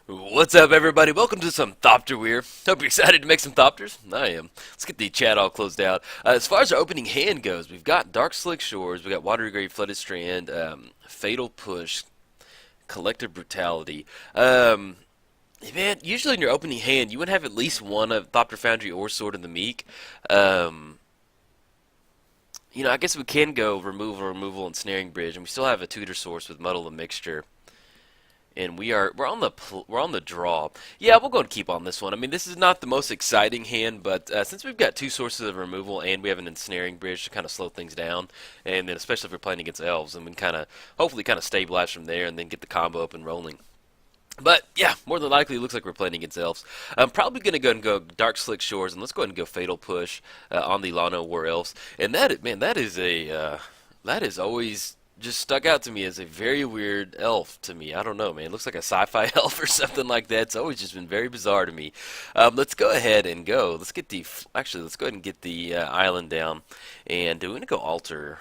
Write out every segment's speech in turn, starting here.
What's up, everybody? Welcome to some Thopter Whir. Hope you're excited to make some Thopters. I am. Let's get the chat all closed out. As far as our opening hand goes, we've got Dark Slick Shores, we've got Watery Grave, Flooded Strand, Fatal Push, Collective Brutality. Man, usually in your opening hand, you would have at least one of Thopter Foundry or Sword of the Meek. Um, I guess we can go removal, and Snaring Bridge, and we still have a Tutor Source with Muddle the Mixture. And we're on the draw. Yeah, we'll go and keep on this one. I mean, this is not the most exciting hand, but since we've got two sources of removal and we have an ensnaring bridge to kind of slow things down, and then especially if we're playing against elves, and we can hopefully kind of stabilize from there and then get the combo up and rolling. But yeah, more than likely, it looks like we're playing against elves. I'm probably going to go and go Dark Slick Shores, and let's go ahead and go Fatal Push on the Lano War Elves. And that is always just stuck out to me as a very weird elf to me. I don't know, man. It looks like a sci-fi elf or something like that. It's always just been very bizarre to me. Let's go ahead and go. Let's get let's go ahead and get the island down, and we're going to go altar.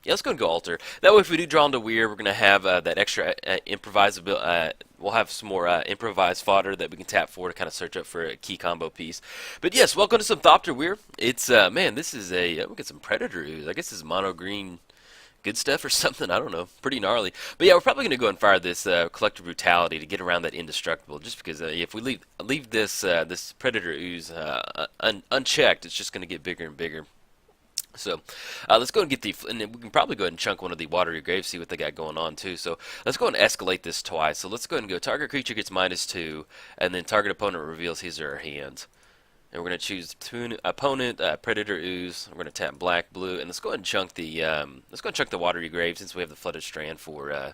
Yeah, let's go and go altar. That way, if we do draw into Whir, we're going to have that extra we'll have some more improvised fodder that we can tap for to kind of search up for a key combo piece. But yes, welcome to some Thopter Whir. It's, man, this is we'll get some Predator Ooze. I guess this is mono green good stuff or something. I don't know. Pretty gnarly. But yeah, we're probably going to go and fire this Collective Brutality to get around that Indestructible. Just because if we leave this Predator Ooze unchecked, it's just going to get bigger and bigger. So let's go and get and we can probably go ahead and chunk one of the Watery Graves, see what they got going on too. So let's go and escalate this twice. So let's go ahead and go target creature gets -2, and then target opponent reveals his or her hand. And we're going to choose opponent Predator Ooze. We're going to tap black, blue, and let's go ahead and chunk the Watery Grave since we have the Flooded Strand for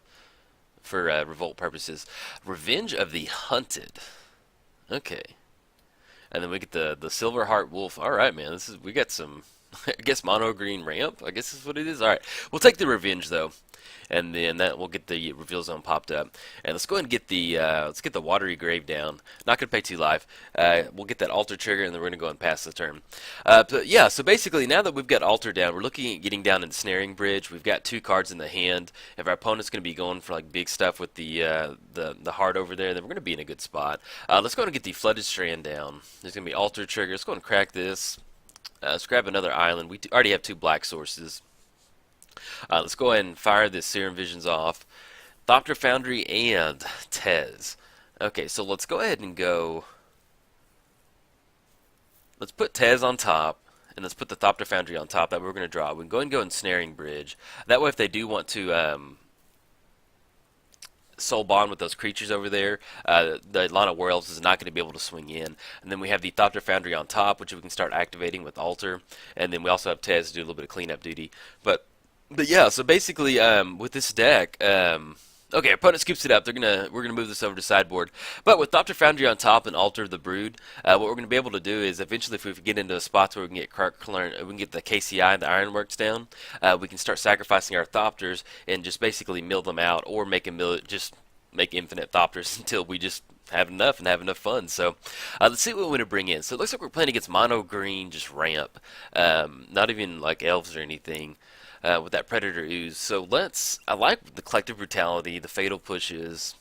revolt purposes. Revenge of the Hunted. Okay, and then we get the Silver Heart Wolf. All right, man. We got some. I guess mono green ramp. I guess is what it is. All right, we'll take the revenge though, and then we'll get the reveal zone popped up. And let's go ahead and get the Watery Grave down. Not gonna pay 2 life. We'll get that altar trigger, and then we're gonna go and pass the turn. But yeah, so basically now that we've got altar down, we're looking at getting down in Snaring Bridge. We've got 2 cards in the hand. If our opponent's gonna be going for like big stuff with the heart over there, then we're gonna be in a good spot. Let's go ahead and get the Flooded Strand down. There's gonna be altar trigger. Let's go and crack this. Let's grab another island. We already have 2 black sources. Let's go ahead and fire this Serum Visions off. Thopter Foundry and Tez. Okay, so let's go ahead and go. Let's put Tez on top, and let's put the Thopter Foundry on top. That we're going to draw. We can go and go in Snaring Bridge. That way, if they do want to soul bond with those creatures over there, the Lana War Elves is not going to be able to swing in. And then we have the Thopter Foundry on top, which we can start activating with Altar. And then we also have Tez to do a little bit of cleanup duty. But yeah, so basically with this deck, okay, opponent scoops it up. We're gonna move this over to sideboard. But with Thopter Foundry on top and Altar the Brood, what we're gonna be able to do is eventually, if we get into a spot where we can get the KCI and the Ironworks down, we can start sacrificing our Thopters and just basically mill them out, or make infinite Thopters until we just have enough and have enough fun. So let's see what we want to bring in. So it looks like we're playing against mono green, just ramp, not even like elves or anything. With that Predator Ooze. So I like the Collective Brutality, the Fatal Pushes.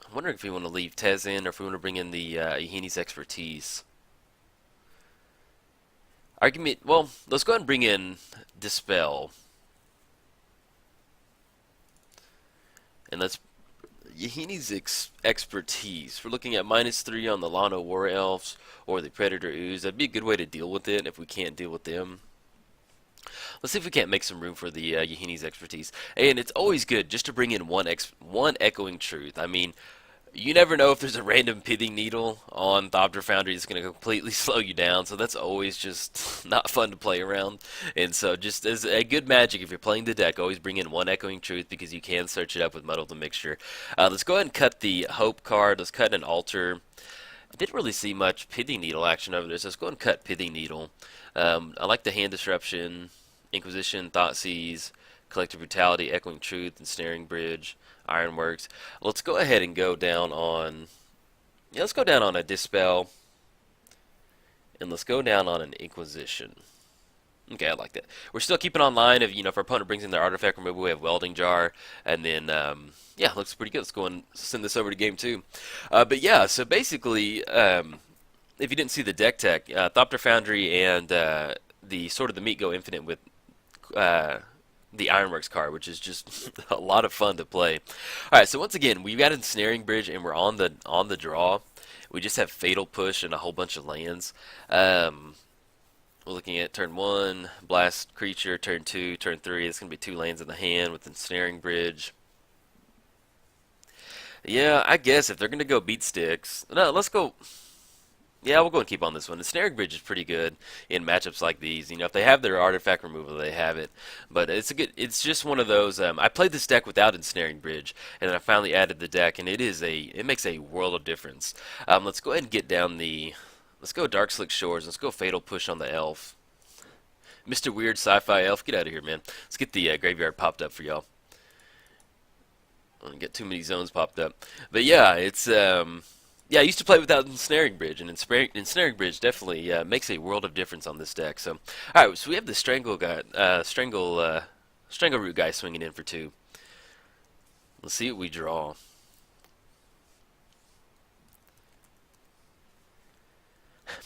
I'm wondering if we want to leave Tez in, or if we want to bring in the Ihini's Expertise. Well, let's go ahead and bring in Dispel. And let's Ihini's Expertise. We're looking at -3 on the Lano War Elves or the Predator Ooze. That'd be a good way to deal with it if we can't deal with them. Let's see if we can't make some room for the Ihini's Expertise. And it's always good just to bring in one Echoing Truth. I mean, you never know if there's a random Pithing Needle on Thopter Foundry that's going to completely slow you down. So that's always just not fun to play around. And so just as a good magic, if you're playing the deck, always bring in one Echoing Truth, because you can search it up with Muddle the Mixture. Let's go ahead and cut the Hope card. Let's cut an Altar. I didn't really see much Pithing Needle action over there, so let's go ahead and cut Pithing Needle. I like the Hand Disruption, Inquisition, Thoughtseize, Collective Brutality, Echoing Truth, and Snaring Bridge, Ironworks. Let's go ahead and go down on... Yeah, let's go down on a Dispel. And let's go down on an Inquisition. Okay, I like that. We're still keeping online if if our opponent brings in their artifact removal, we have welding jar, and then yeah, looks pretty good. Let's go and send this over to game two. But yeah, so basically, if you didn't see the deck tech, Thopter Foundry and the Sword of the Meat go infinite with uh, the Ironworks card, which is just a lot of fun to play. All right, so once again, we've got Ensnaring Bridge, and we're on the draw. We just have Fatal Push and a whole bunch of lands. We're looking at turn 1, Blast Creature, turn 2, turn 3. It's going to be 2 lands in the hand with Ensnaring Bridge. Yeah, I guess if they're going to go beat sticks. No, let's go. Yeah, we'll go and keep on this one. The Snaring Bridge is pretty good in matchups like these. If they have their artifact removal, they have it. But it's just one of those. I played this deck without Ensnaring Bridge, and then I finally added the deck, and it makes a world of difference. Let's go ahead and get down the. Let's go Dark Slick Shores. Let's go Fatal Push on the Elf. Mr. Weird Sci-Fi Elf, get out of here, man. Let's get the graveyard popped up for y'all. I don't get too many zones popped up. But yeah, it's yeah, I used to play without Ensnaring Bridge, and Ensnaring Bridge definitely makes a world of difference on this deck. So, all right, so we have the Strangle guy, Strangle Root guy swinging in for 2. Let's see what we draw.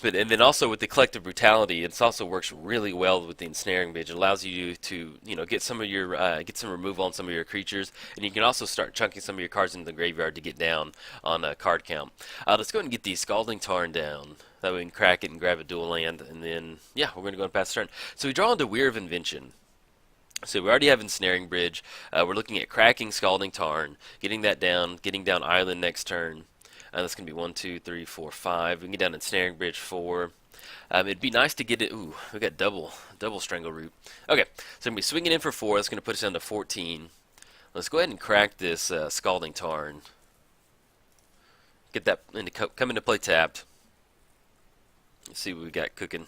And then also with the Collective Brutality, it also works really well with the Ensnaring Bridge. It allows you to get some of your get some removal on some of your creatures, and you can also start chunking some of your cards into the graveyard to get down on a card count. Let's go ahead and get the Scalding Tarn down. That way we can crack it and grab a dual land, and then yeah, we're going to go and pass the turn. So we draw into Whir of Invention. So we already have Ensnaring Bridge. We're looking at cracking Scalding Tarn, getting that down, getting down Island next turn. That's going to be 1, 2, 3, 4, 5. We can get down Ensnaring Bridge 4. It'd be nice to get it. Ooh, we got double Strangle Root. Okay, so I'm going to be swinging in for 4. That's going to put us down to 14. Let's go ahead and crack this Scalding Tarn. Get that come into play tapped. Let's see what we got cooking.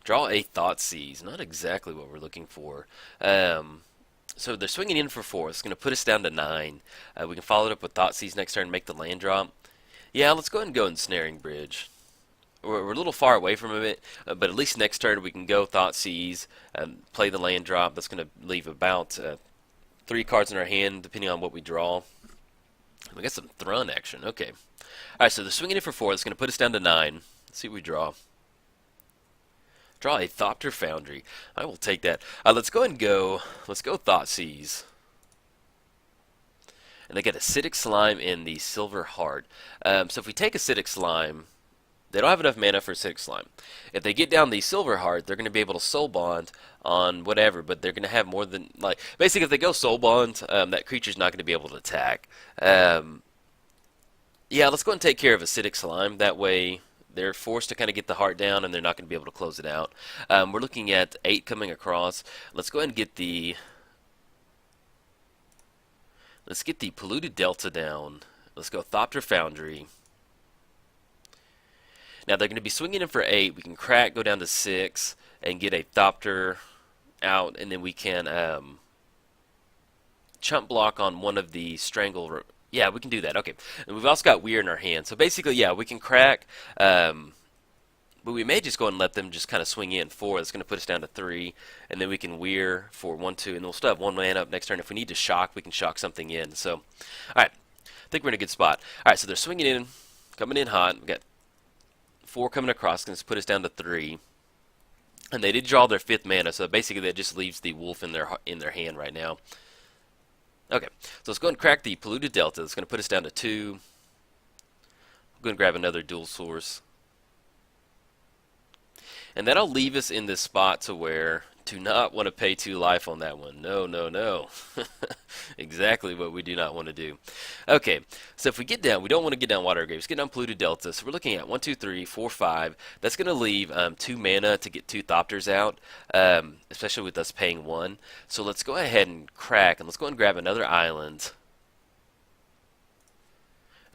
Draw a Thoughtseize. Not exactly what we're looking for. So they're swinging in for 4. It's going to put us down to 9. We can follow it up with Thoughtseize next turn and make the land drop. Yeah, let's go ahead and go Ensnaring Bridge. We're a little far away from it, but at least next turn we can go Thoughtseize and play the land drop. That's going to leave about 3 cards in our hand, depending on what we draw. We got some Thrun action. Okay. All right, so they're swinging in for 4. That's going to put us down to 9. Let's see what we draw. Draw a Thopter Foundry. I will take that. Let's go and go. Let's go Thoughtseize. And they get Acidic Slime in the Silver Heart. So if we take Acidic Slime, they don't have enough mana for Acidic Slime. If they get down the Silver Heart, they're going to be able to Soul Bond on whatever, but they're going to have more than basically if they go Soul Bond, that creature's not going to be able to attack. Yeah, let's go and take care of Acidic Slime. That way they're forced to kind of get the heart down, and they're not going to be able to close it out. We're looking at 8 coming across. Let's go ahead and get the Polluted Delta down. Let's go Thopter Foundry. Now they're going to be swinging in for 8. We can crack, go down to 6, and get a Thopter out, and then we can chump block on one of the Strangle. Yeah, we can do that. Okay. And we've also got Whir in our hand. So basically, yeah, we can crack. But we may just go and let them just kind of swing in 4. That's going to put us down to 3. And then we can Whir for 1, 2. And we'll still have 1 man up next turn. If we need to shock, we can shock something in. So, all right. I think we're in a good spot. All right, so they're swinging in, coming in hot. We've got 4 coming across. Going to put us down to 3. And they did draw their 5th mana. So basically, that just leaves the wolf in their hand right now. Okay, so let's go and crack the Polluted Delta. It's going to put us down to 2. We'll go and grab another dual source. And that'll leave us in this spot to where do not want to pay 2 life on that one. No, no, no. Exactly what we do not want to do. Okay, so if we get down, we don't want to get down Water Graves. Get down Polluted Delta. So we're looking at 1, 2, 3, 4, 5. That's going to leave 2 mana to get 2 Thopters out, especially with us paying 1. So let's go ahead and crack, and let's go and grab another island.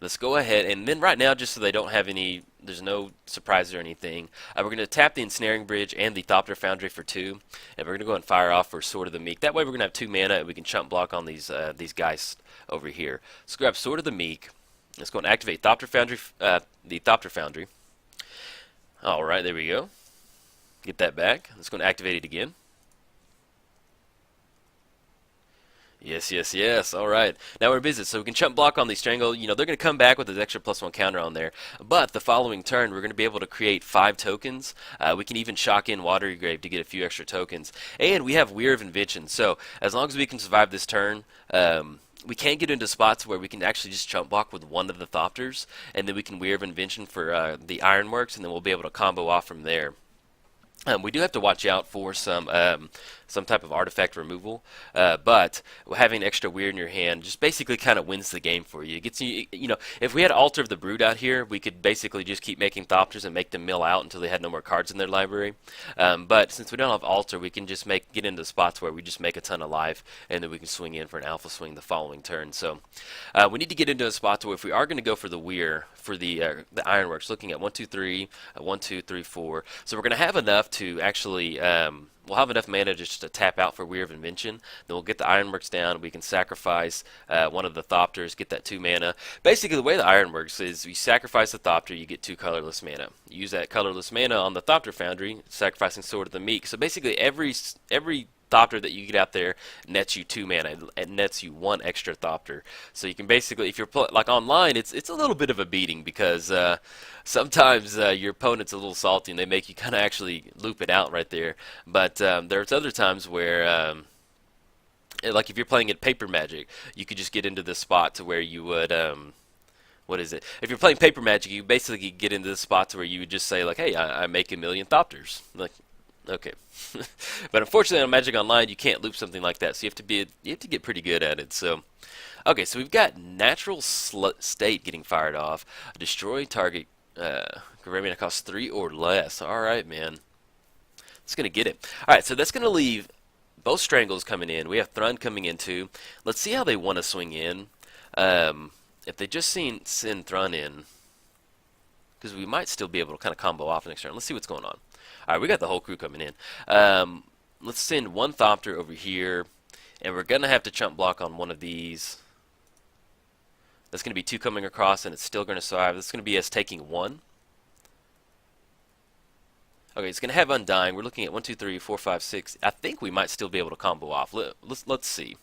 Let's go ahead, and then right now, just so they don't have any, there's no surprises or anything, we're going to tap the Ensnaring Bridge and the Thopter Foundry for 2, and we're going to go and fire off for Sword of the Meek. That way we're going to have 2 mana, and we can chump block on these guys over here. Let's grab Sword of the Meek. Let's go and activate Thopter Foundry, the Thopter Foundry. All right, there we go. Get that back. Let's go and activate it again. Yes, yes, yes. All right. Now we're busy, so we can chump block on the strangle. You know, they're going to come back with this extra +1 counter on there. But the following turn, we're going to be able to create 5 tokens. We can even shock in Watery Grave to get a few extra tokens. And we have Whir of Invention. So as long as we can survive this turn, we can get into spots where we can actually just chump block with one of the Thopters, and then we can Whir of Invention for the Ironworks, and then we'll be able to combo off from there. We do have to watch out for some type of artifact removal, but having extra Whir in your hand just basically kind of wins the game for you. It gets you, you know, if we had Altar of the Brood out here, we could basically just keep making Thopters and make them mill out until they had no more cards in their library. But since we don't have Altar, we can just get into spots where we just make a ton of life, and then we can swing in for an alpha swing the following turn. So we need to get into a spot where if we are going to go for the Whir for the Ironworks, looking at 1, 2, 3, 1, 2, 3, 4. So we're going to have enough to actually we'll have enough mana just to tap out for Whir of Invention. Then we'll get the Ironworks down. We can sacrifice one of the Thopters, get that 2 mana. Basically, the way the Iron works is you sacrifice the Thopter, you get 2 colorless mana. You use that colorless mana on the Thopter Foundry, sacrificing Sword of the Meek. So basically, every Thopter that you get out there nets you 2 mana. It nets you 1 extra Thopter. So you can basically, if you're like online, it's a little bit of a beating because sometimes your opponent's a little salty and they make you kind of actually loop it out right there. But there's other times where like if you're playing at Paper Magic, you could just get into this spot to where you would what is it? If you're playing Paper Magic, you basically get into the spots where you would just say like, "Hey, I make 1,000,000 Thopters." Like, okay, but unfortunately on Magic Online, you can't loop something like that. So you have to get pretty good at it. So, okay, so we've got Natural State getting fired off. Destroy target. Gravity costs 3 or less. All right, man. It's gonna get it. All right, so that's gonna leave both Strangles coming in. We have Thrun coming in too. Let's see how they want to swing in. If they just send Thrun in, because we might still be able to kind of combo off next turn. Let's see what's going on. All right, we got the whole crew coming in. Let's send 1 Thopter over here, and we're gonna have to chump block on one of these. That's gonna be 2 coming across, and it's still gonna survive. That's gonna be us taking 1. Okay, it's going to have Undying. We're looking at 1, 2, 3, 4, 5, 6. I think we might still be able to combo off. Let's see.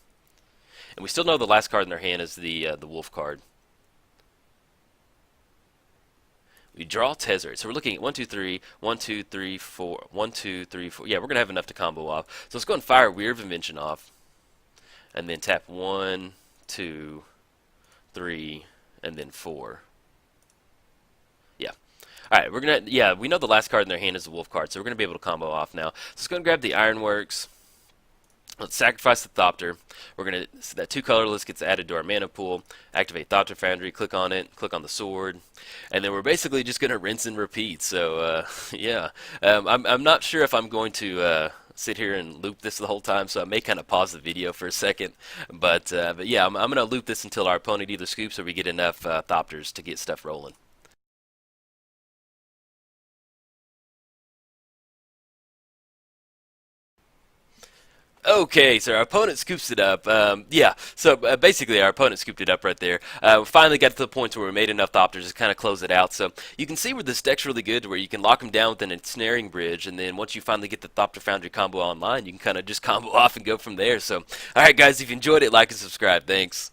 And we still know the last card in their hand is the Wolf card. We draw Tezzeret. So we're looking at 1, 2, 3, 1, 2, 3, 4, 1, 2, 3, 4. Yeah, we're going to have enough to combo off. So let's go and fire Whir of Invention off. And then tap 1, 2, 3, and then 4. Yeah. Alright, we know the last card in their hand is the Wolf card, so we're gonna be able to combo off now. So let's go and grab the Ironworks. Let's sacrifice the Thopter. So that 2 colorless gets added to our mana pool. Activate Thopter Foundry, click on it, click on the sword, and then we're basically just gonna rinse and repeat. So yeah, I'm not sure if I'm going to sit here and loop this the whole time, so I may kind of pause the video for a second. But yeah, I'm gonna loop this until our opponent either scoops or we get enough Thopters to get stuff rolling. Okay, so our opponent scoops it up. Yeah, so basically our opponent scooped it up right there. We finally got to the point where we made enough Thopters to kind of close it out. So you can see where this deck's really good, where you can lock them down with an ensnaring bridge, and then once you finally get the Thopter Foundry combo online, you can kind of just combo off and go from there. So, alright guys, if you enjoyed it, like and subscribe. Thanks.